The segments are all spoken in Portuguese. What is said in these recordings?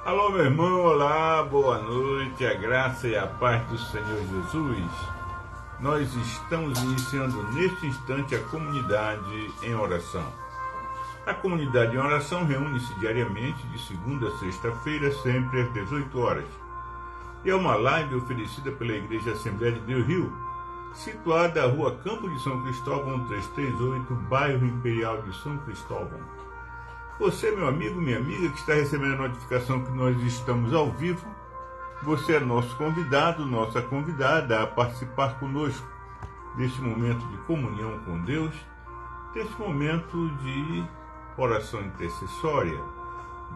Alô, meu irmão, olá, boa noite, a graça e a paz do Senhor Jesus. Nós estamos iniciando neste instante a comunidade em oração. A comunidade em oração reúne-se diariamente de segunda a sexta-feira, sempre às 18 horas. E é uma live oferecida pela Igreja Assembleia de Deus Rio, situada à Rua Campo de São Cristóvão, 338, bairro Imperial de São Cristóvão. Você, meu amigo, minha amiga, que está recebendo a notificação que nós estamos ao vivo, você é nosso convidado, nossa convidada a participar conosco deste momento de comunhão com Deus, deste momento de oração intercessória,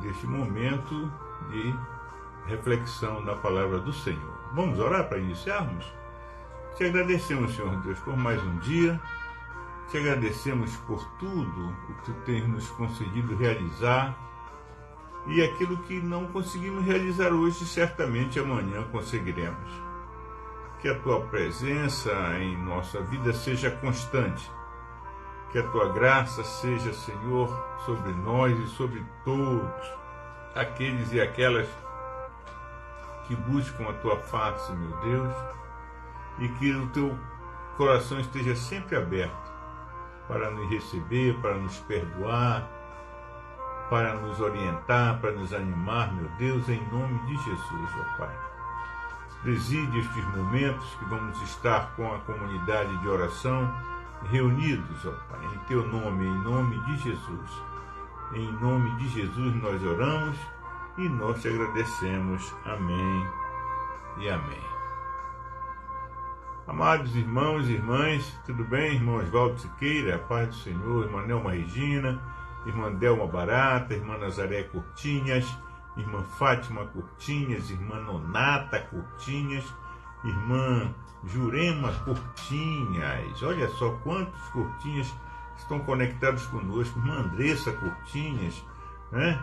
deste momento de reflexão da palavra do Senhor. Vamos orar para iniciarmos? Te agradecemos, Senhor Deus, por mais um dia. Te agradecemos por tudo o que Tu tens nos concedido realizar, e aquilo que não conseguimos realizar hoje, certamente amanhã conseguiremos. Que a Tua presença em nossa vida seja constante, que a Tua graça seja, Senhor, sobre nós e sobre todos aqueles e aquelas que buscam a Tua face, meu Deus, e que o Teu coração esteja sempre aberto para nos receber, para nos perdoar, para nos orientar, para nos animar, meu Deus, em nome de Jesus, ó Pai. Preside estes momentos que vamos estar com a comunidade de oração reunidos, ó Pai, em Teu nome, em nome de Jesus. Em nome de Jesus nós oramos e nós Te agradecemos. Amém e amém. Amados irmãos e irmãs, tudo bem? Irmão Oswaldo Siqueira, a paz do Senhor, irmã Nelma Regina, irmã Delma Barata, irmã Nazaré Curtinhas, irmã Fátima Curtinhas, irmã Nonata Curtinhas, irmã Jurema Curtinhas. Olha só quantos Curtinhas estão conectados conosco, irmã Andressa Curtinhas, né?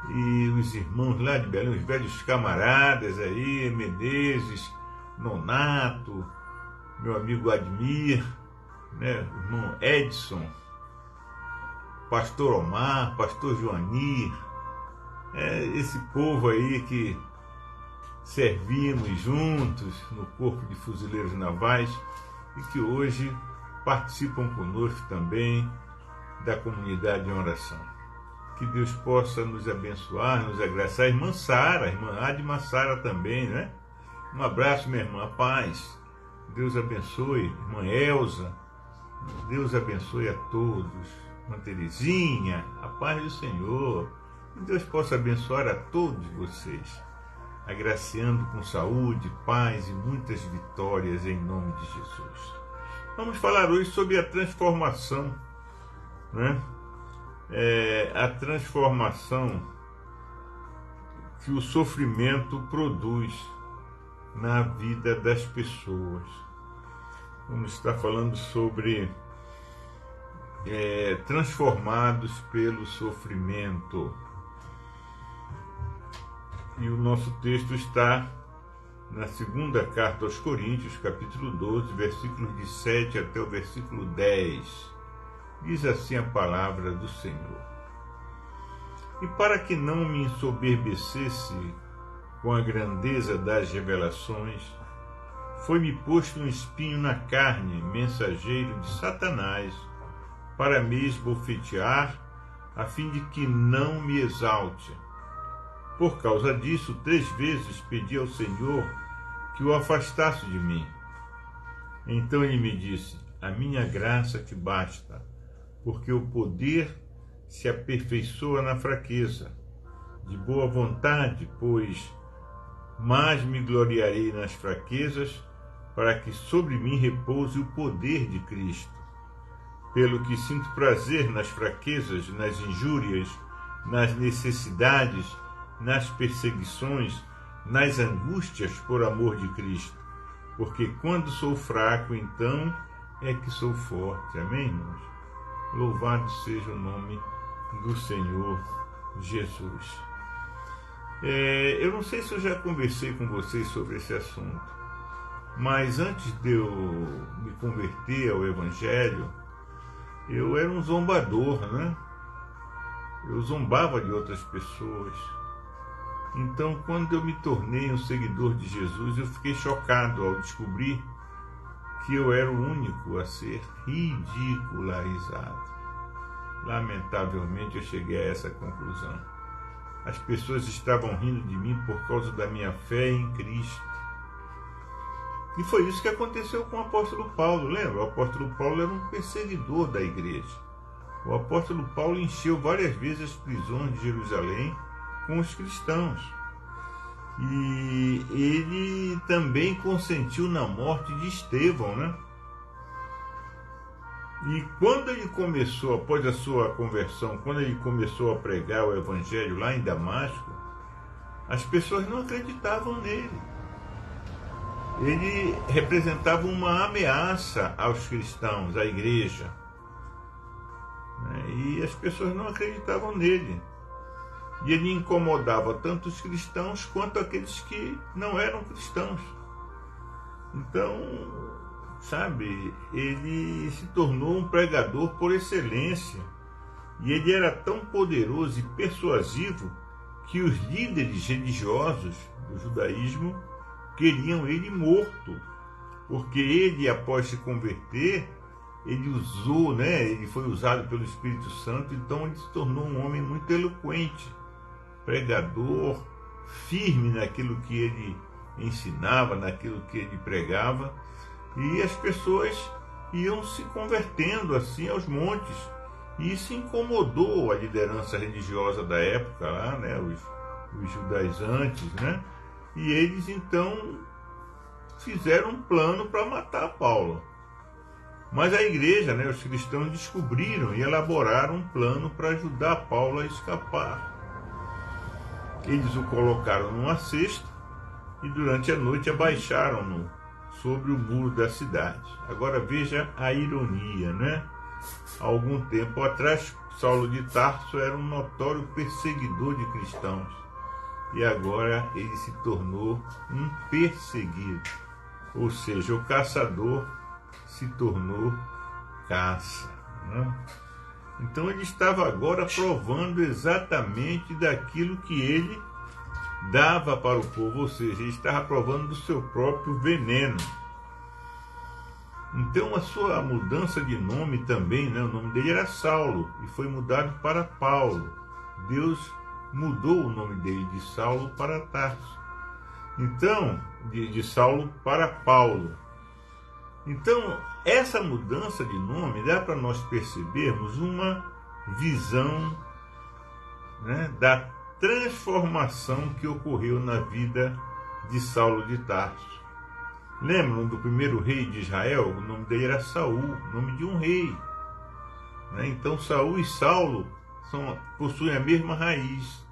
E os irmãos lá de Belém, os velhos camaradas aí, Menezes, Nonato, meu amigo Admir, né, irmão Edson, pastor Omar, pastor Joanir, esse povo aí que servimos juntos no Corpo de Fuzileiros Navais e que hoje participam conosco também da comunidade em oração. Que Deus possa nos abençoar, nos agraciar. Irmã Sara, irmã Adma Sara também, né? Um abraço, minha irmã, paz. Deus abençoe, irmã Elza, Deus abençoe a todos, irmã Terezinha, a paz do Senhor, que Deus possa abençoar a todos vocês, agraciando com saúde, paz e muitas vitórias em nome de Jesus. Vamos falar hoje sobre a transformação, né? A transformação que o sofrimento produz na vida das pessoas. Vamos estar falando sobre transformados pelo sofrimento. E o nosso texto está na segunda carta aos Coríntios, capítulo 12, versículos de 7 até o versículo 10. Diz assim a palavra do Senhor. E para que não me ensoberbecesse com a grandeza das revelações, foi-me posto um espinho na carne, mensageiro de Satanás, para me esbofetear, a fim de que não me exalte. Por causa disso, 3 vezes pedi ao Senhor que o afastasse de mim. Então ele me disse: a minha graça te basta, porque o poder se aperfeiçoa na fraqueza. De boa vontade, pois, mas me gloriarei nas fraquezas, para que sobre mim repouse o poder de Cristo. Pelo que sinto prazer nas fraquezas, nas injúrias, nas necessidades, nas perseguições, nas angústias por amor de Cristo. Porque quando sou fraco, então é que sou forte. Amém, irmãos? Louvado seja o nome do Senhor Jesus. Eu não sei se eu já conversei com vocês sobre esse assunto, mas antes de eu me converter ao Evangelho, eu era um zombador, né? Eu zombava de outras pessoas. Então, quando eu me tornei um seguidor de Jesus, eu fiquei chocado ao descobrir que eu era o único a ser ridicularizado. Lamentavelmente, eu cheguei a essa conclusão. As pessoas estavam rindo de mim por causa da minha fé em Cristo. E foi isso que aconteceu com o apóstolo Paulo. Lembra? O apóstolo Paulo era um perseguidor da igreja. O apóstolo Paulo encheu várias vezes as prisões de Jerusalém com os cristãos. E ele também consentiu na morte de Estevão, né? E quando ele começou, após a sua conversão, quando ele começou a pregar o evangelho lá em Damasco, as pessoas não acreditavam nele. Ele representava uma ameaça aos cristãos, à igreja. E as pessoas não acreditavam nele. E ele incomodava tanto os cristãos quanto aqueles que não eram cristãos. Então, sabe, ele se tornou um pregador por excelência. E ele era tão poderoso e persuasivo que os líderes religiosos do judaísmo queriam ele morto, porque ele, após se converter, ele foi usado pelo Espírito Santo, então ele se tornou um homem muito eloquente, pregador, firme naquilo que ele ensinava, naquilo que ele pregava, e as pessoas iam se convertendo assim aos montes, e isso incomodou a liderança religiosa da época lá, né, os judaizantes, né? E eles então fizeram um plano para matar Paulo. Mas a igreja, né, os cristãos descobriram e elaboraram um plano para ajudar Paulo a escapar. Eles o colocaram numa cesta e durante a noite abaixaram-no sobre o muro da cidade. Agora veja a ironia, né? Há algum tempo atrás, Saulo de Tarso era um notório perseguidor de cristãos. E agora ele se tornou um perseguido. Ou seja, o caçador se tornou caça, né? Então ele estava agora provando exatamente daquilo que ele dava para o povo, ou seja, ele estava provando do seu próprio veneno. Então a sua mudança de nome também, né? O nome dele era Saulo e foi mudado para Paulo. Deus mudou o nome dele de Saulo para Tarso. Então, de Saulo para Paulo. Então, essa mudança de nome dá para nós percebermos uma visão, né, da transformação que ocorreu na vida de Saulo de Tarso. Lembram do primeiro rei de Israel? O nome dele era Saul, nome de um rei, né? Então, Saul e Saulo possuem a mesma raiz,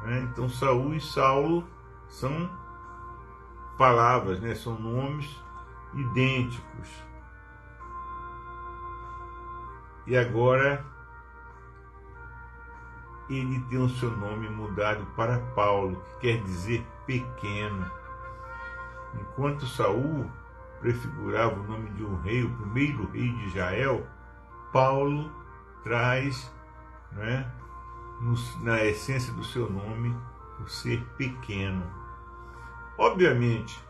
né? Então, Saul e Saulo são palavras, né? São nomes idênticos. E agora ele tem o seu nome mudado para Paulo, que quer dizer pequeno. Enquanto Saul prefigurava o nome de um rei, o primeiro rei de Israel, Paulo traz, né, na essência do seu nome, o ser pequeno. Obviamente,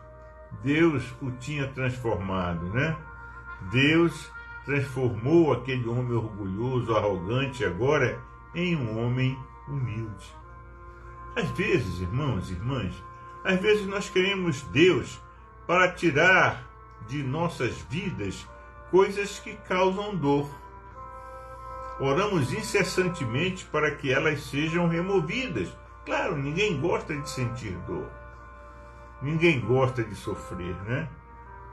Deus o tinha transformado, né? Deus transformou aquele homem orgulhoso, arrogante, agora em um homem humilde. Às vezes, irmãos e irmãs, às vezes nós queremos Deus para tirar de nossas vidas coisas que causam dor. Oramos incessantemente para que elas sejam removidas. Claro, ninguém gosta de sentir dor. Ninguém gosta de sofrer, né?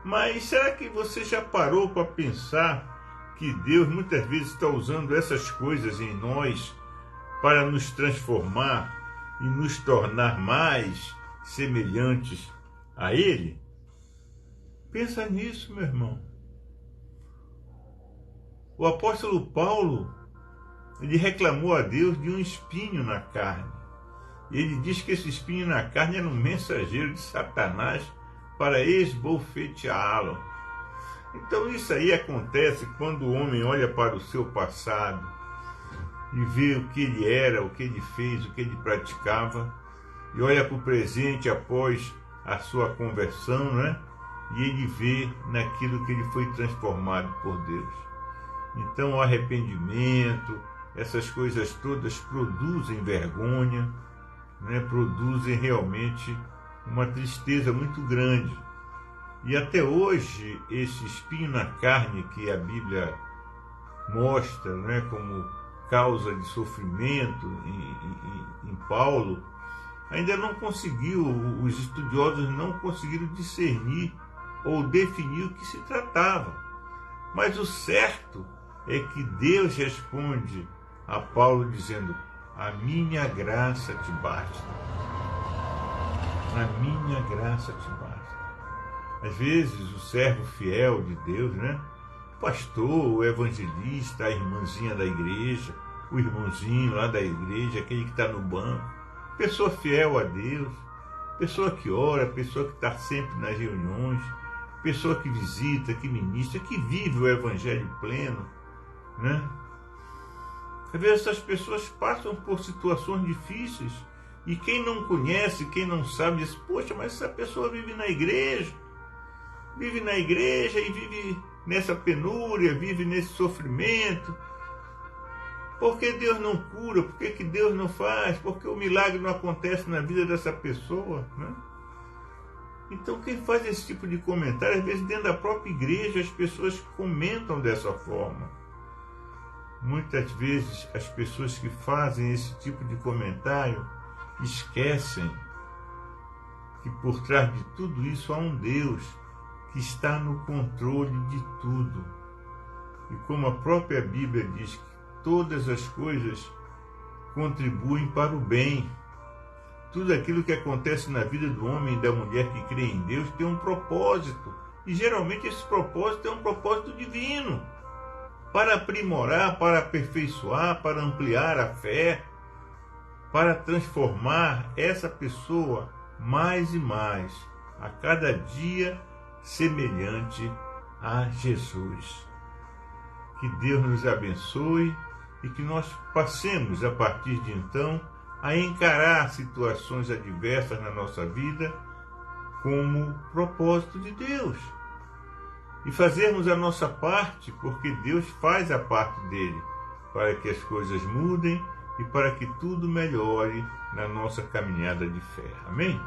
Mas será que você já parou para pensar que Deus muitas vezes está usando essas coisas em nós para nos transformar e nos tornar mais semelhantes a Ele? Pensa nisso, meu irmão. O apóstolo Paulo, ele reclamou a Deus de um espinho na carne. Ele diz que esse espinho na carne era um mensageiro de Satanás para esbofeteá-lo. Então isso aí acontece quando o homem olha para o seu passado e vê o que ele era, o que ele fez, o que ele praticava, e olha para o presente após a sua conversão, né? E ele vê naquilo que ele foi transformado por Deus. Então o arrependimento, essas coisas todas produzem vergonha, né? Produzem realmente uma tristeza muito grande. E até hoje esse espinho na carne que a Bíblia mostra, né, como causa de sofrimento em Paulo, ainda não conseguiu, os estudiosos não conseguiram discernir ou definir o que se tratava. Mas o certo é que Deus responde a Paulo dizendo: a minha graça te basta. A minha graça te basta. Às vezes o servo fiel de Deus, né? O pastor, o evangelista, a irmãzinha da igreja, o irmãozinho lá da igreja, aquele que está no banco, pessoa fiel a Deus, pessoa que ora, pessoa que está sempre nas reuniões, pessoa que visita, que ministra, que vive o evangelho pleno, né? Às vezes essas pessoas passam por situações difíceis e quem não conhece, quem não sabe, diz: poxa, mas essa pessoa vive na igreja e vive nessa penúria, vive nesse sofrimento. Por que Deus não cura? Por que Deus não faz? Por que o milagre não acontece na vida dessa pessoa, né? Então quem faz esse tipo de comentário, às vezes dentro da própria igreja as pessoas comentam dessa forma. Muitas vezes as pessoas que fazem esse tipo de comentário esquecem que por trás de tudo isso há um Deus que está no controle de tudo. E como a própria Bíblia diz que todas as coisas contribuem para o bem. Tudo aquilo que acontece na vida do homem e da mulher que crê em Deus tem um propósito. E geralmente esse propósito é um propósito divino. Para aprimorar, para aperfeiçoar, para ampliar a fé, para transformar essa pessoa mais e mais, a cada dia semelhante a Jesus. Que Deus nos abençoe e que nós passemos, a partir de então, a encarar situações adversas na nossa vida como propósito de Deus. E fazermos a nossa parte, porque Deus faz a parte dele, para que as coisas mudem e para que tudo melhore na nossa caminhada de fé. Amém?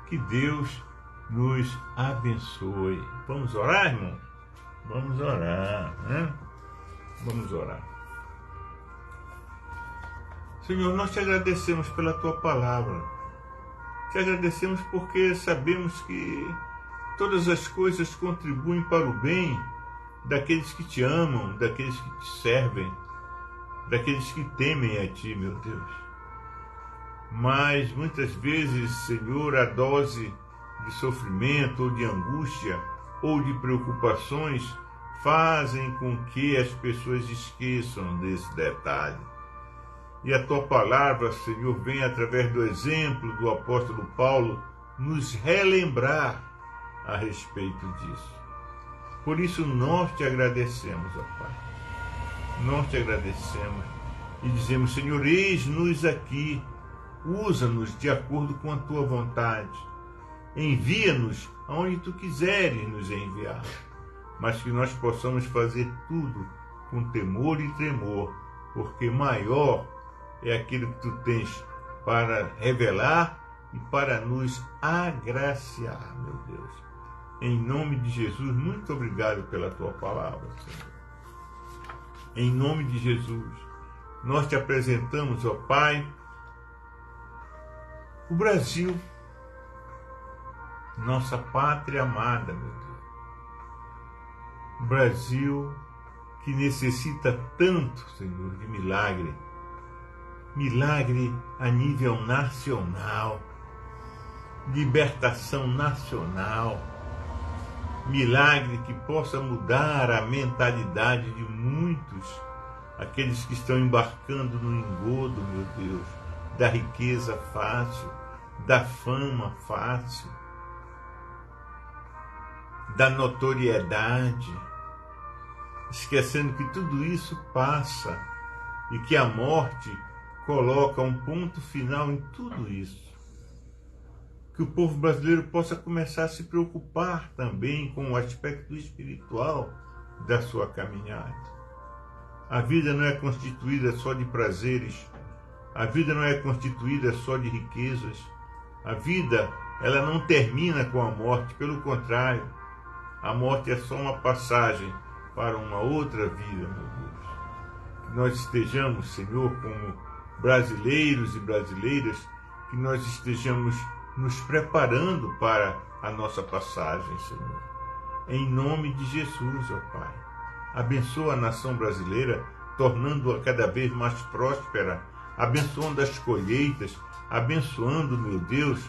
Que Deus nos abençoe. Vamos orar, irmão? Vamos orar, né? Vamos orar. Senhor, nós te agradecemos pela tua palavra. Te agradecemos porque sabemos que todas as coisas contribuem para o bem daqueles que te amam, daqueles que te servem, daqueles que temem a ti, meu Deus. Mas muitas vezes, Senhor, a dose de sofrimento ou de angústia ou de preocupações fazem com que as pessoas esqueçam desse detalhe. E a tua palavra, Senhor, vem através do exemplo do apóstolo Paulo nos relembrar a respeito disso. Por isso nós te agradecemos, ó Pai. Nós te agradecemos e dizemos: Senhor, eis-nos aqui, usa-nos de acordo com a tua vontade. Envia-nos aonde tu quiseres nos enviar, mas que nós possamos fazer tudo com temor e tremor, porque maior é aquilo que tu tens para revelar e para nos agraciar, meu Deus. Em nome de Jesus, muito obrigado pela tua palavra, Senhor. Em nome de Jesus, nós te apresentamos, ó Pai, o Brasil, nossa pátria amada, meu Deus. O Brasil que necessita tanto, Senhor, de milagre. Milagre a nível nacional, libertação nacional, milagre que possa mudar a mentalidade de muitos, aqueles que estão embarcando no engodo, meu Deus, da riqueza fácil, da fama fácil, da notoriedade, esquecendo que tudo isso passa e que a morte coloca um ponto final em tudo isso. que o povo brasileiro possa começar a se preocupar também com o aspecto espiritual da sua caminhada. A vida não é constituída só de prazeres, a vida não é constituída só de riquezas, a vida, ela não termina com a morte, pelo contrário, a morte é só uma passagem para uma outra vida, meu Deus. Que nós estejamos, Senhor, como brasileiros e brasileiras, que nós estejamos nos preparando para a nossa passagem, Senhor. Em nome de Jesus, ó Pai. Abençoa a nação brasileira, tornando-a cada vez mais próspera, abençoando as colheitas, abençoando, meu Deus,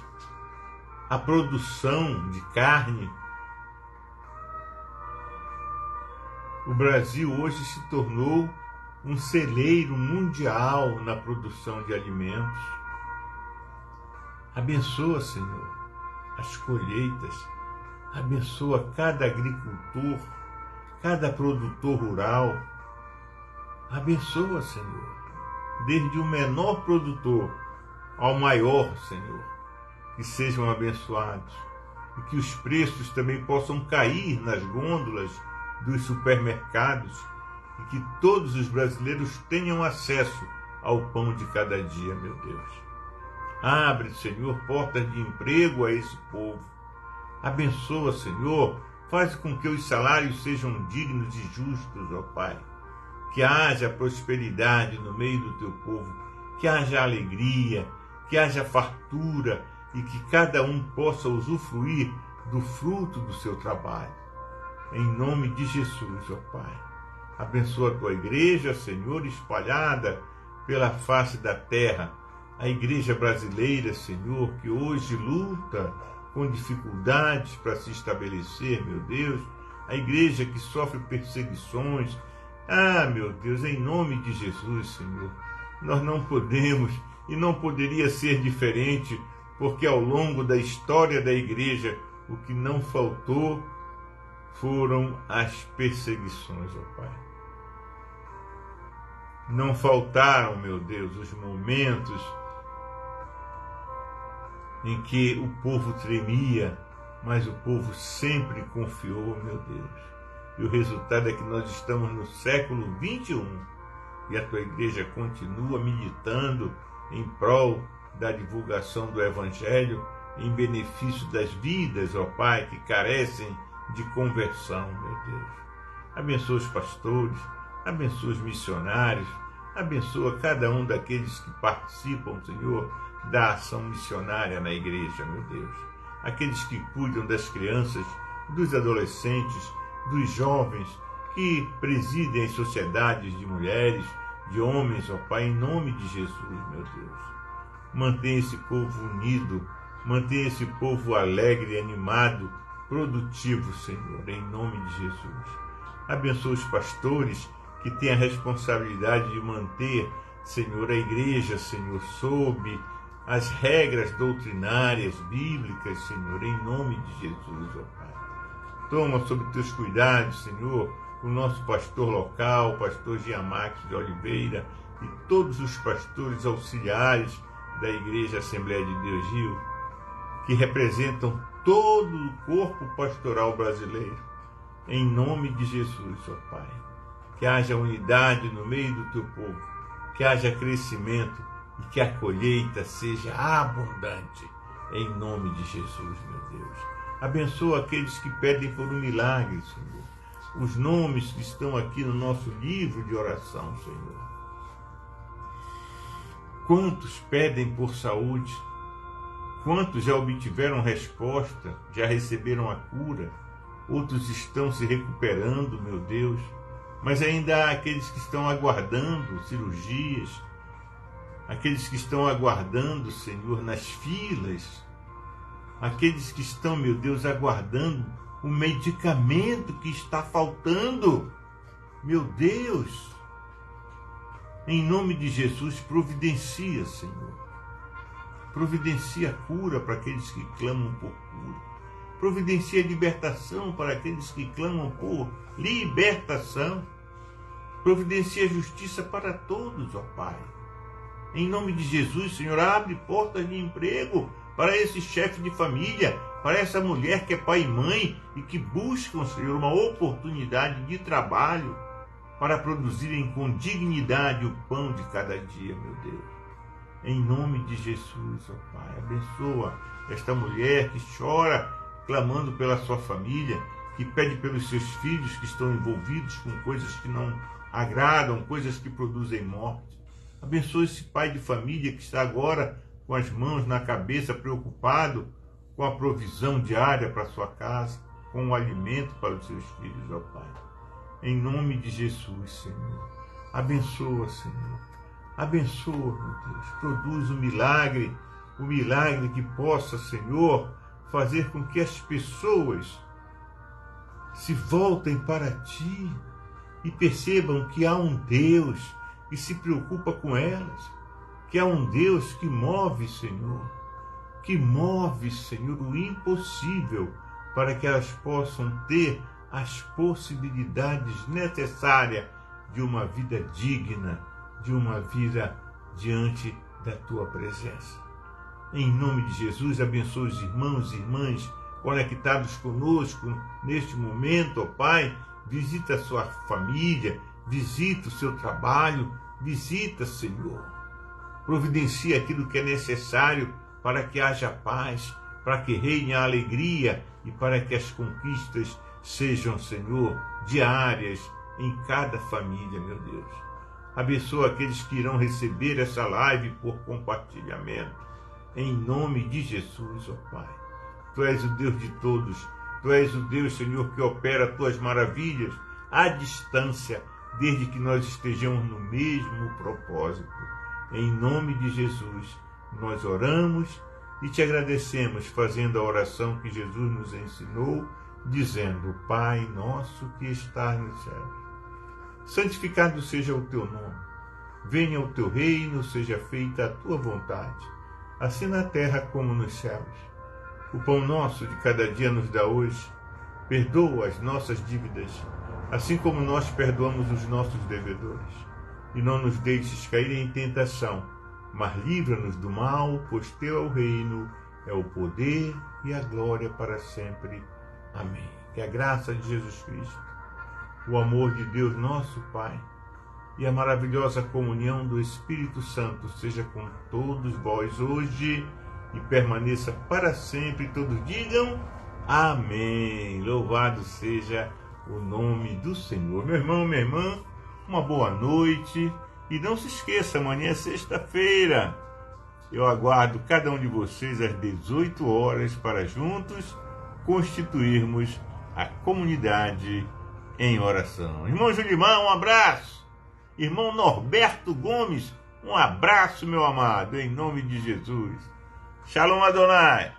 a produção de carne. O Brasil hoje se tornou um celeiro mundial na produção de alimentos. Abençoa, Senhor, as colheitas, abençoa cada agricultor, cada produtor rural. Abençoa, Senhor, desde o menor produtor ao maior, Senhor, que sejam abençoados e que os preços também possam cair nas gôndolas dos supermercados e que todos os brasileiros tenham acesso ao pão de cada dia, meu Deus. Abre, Senhor, portas de emprego a esse povo. Abençoa, Senhor, faz com que os salários sejam dignos e justos, ó Pai. Que haja prosperidade no meio do teu povo, que haja alegria, que haja fartura e que cada um possa usufruir do fruto do seu trabalho. Em nome de Jesus, ó Pai. Abençoa a tua igreja, Senhor, espalhada pela face da terra. A igreja brasileira, Senhor, que hoje luta com dificuldades para se estabelecer, meu Deus. A igreja que sofre perseguições. Ah, meu Deus, em nome de Jesus, Senhor. Nós não podemos e não poderia ser diferente, porque ao longo da história da igreja, o que não faltou foram as perseguições, ó Pai. Não faltaram, meu Deus, os momentos em que o povo tremia, mas o povo sempre confiou, meu Deus. E o resultado é que nós estamos no século 21 e a tua igreja continua militando em prol da divulgação do Evangelho, em benefício das vidas, ó Pai, que carecem de conversão, meu Deus. Abençoa os pastores, abençoa os missionários, abençoa cada um daqueles que participam, Senhor, da ação missionária na igreja, meu Deus. Aqueles que cuidam das crianças, dos adolescentes, dos jovens, que presidem as sociedades de mulheres, de homens, ó Pai, em nome de Jesus, meu Deus. Mantenha esse povo unido, mantenha esse povo alegre, animado, produtivo, Senhor, em nome de Jesus. Abençoa os pastores que têm a responsabilidade de manter, Senhor, a igreja, Senhor, sob as regras doutrinárias, bíblicas, Senhor, em nome de Jesus, ó Pai. Toma sob teus cuidados, Senhor, o nosso pastor local, o pastor Giamax de Oliveira e todos os pastores auxiliares da Igreja Assembleia de Deus Rio, que representam todo o corpo pastoral brasileiro, em nome de Jesus, ó Pai. Que haja unidade no meio do teu povo, que haja crescimento e que a colheita seja abundante, em nome de Jesus, meu Deus. Abençoa aqueles que pedem por um milagre, Senhor. Os nomes que estão aqui no nosso livro de oração, Senhor. Quantos pedem por saúde? Quantos já obtiveram resposta, já receberam a cura? Outros estão se recuperando, meu Deus. Mas ainda há aqueles que estão aguardando cirurgias, aqueles que estão aguardando, Senhor, nas filas, aqueles que estão, meu Deus, aguardando o medicamento que está faltando. Meu Deus, em nome de Jesus, providencia, Senhor. Providencia cura para aqueles que clamam por cura. Providencia libertação para aqueles que clamam por libertação. Providencia justiça para todos, ó Pai. Em nome de Jesus, Senhor, abre portas de emprego para esse chefe de família, para essa mulher que é pai e mãe e que buscam, Senhor, uma oportunidade de trabalho para produzirem com dignidade o pão de cada dia, meu Deus. Em nome de Jesus, ó Pai, abençoa esta mulher que chora, clamando pela sua família, que pede pelos seus filhos que estão envolvidos com coisas que não agradam, coisas que produzem morte. Abençoa esse pai de família que está agora com as mãos na cabeça, preocupado com a provisão diária para sua casa, com o alimento para os seus filhos, ó Pai. Em nome de Jesus, Senhor. Abençoa, Senhor. Abençoa, meu Deus. Produz o milagre que possa, Senhor, fazer com que as pessoas se voltem para Ti e percebam que há um Deus que se preocupa com elas, que há um Deus que move, Senhor, o impossível para que elas possam ter as possibilidades necessárias de uma vida digna, de uma vida diante da Tua presença. Em nome de Jesus, abençoa os irmãos e irmãs conectados conosco neste momento, ó Pai. Visita a sua família, visita o seu trabalho, visita, Senhor. Providencia aquilo que é necessário para que haja paz, para que reine a alegria e para que as conquistas sejam, Senhor, diárias em cada família, meu Deus. Abençoa aqueles que irão receber essa live por compartilhamento. Em nome de Jesus, ó Pai. Tu és o Deus de todos. Tu és o Deus, Senhor, que opera Tuas maravilhas à distância, desde que nós estejamos no mesmo propósito. Em nome de Jesus, nós oramos e Te agradecemos, fazendo a oração que Jesus nos ensinou, dizendo: Pai nosso que estás nos céus, santificado seja o Teu nome. Venha o Teu reino, seja feita a Tua vontade, assim na terra como nos céus. O pão nosso de cada dia nos dá hoje. Perdoa as nossas dívidas, assim como nós perdoamos os nossos devedores. E não nos deixes cair em tentação, mas livra-nos do mal, pois Teu é o reino, é o poder e a glória para sempre. Amém. Que a graça de Jesus Cristo, o amor de Deus nosso Pai e a maravilhosa comunhão do Espírito Santo seja com todos vós hoje e permaneça para sempre. Todos digam amém. Louvado seja o nome do Senhor. Meu irmão, minha irmã, uma boa noite. E não se esqueça, amanhã é sexta-feira. Eu aguardo cada um de vocês às 18 horas para juntos constituirmos a comunidade em oração. Irmão Julimão, um abraço. Irmão Norberto Gomes, um abraço, meu amado, em nome de Jesus. Shalom Adonai.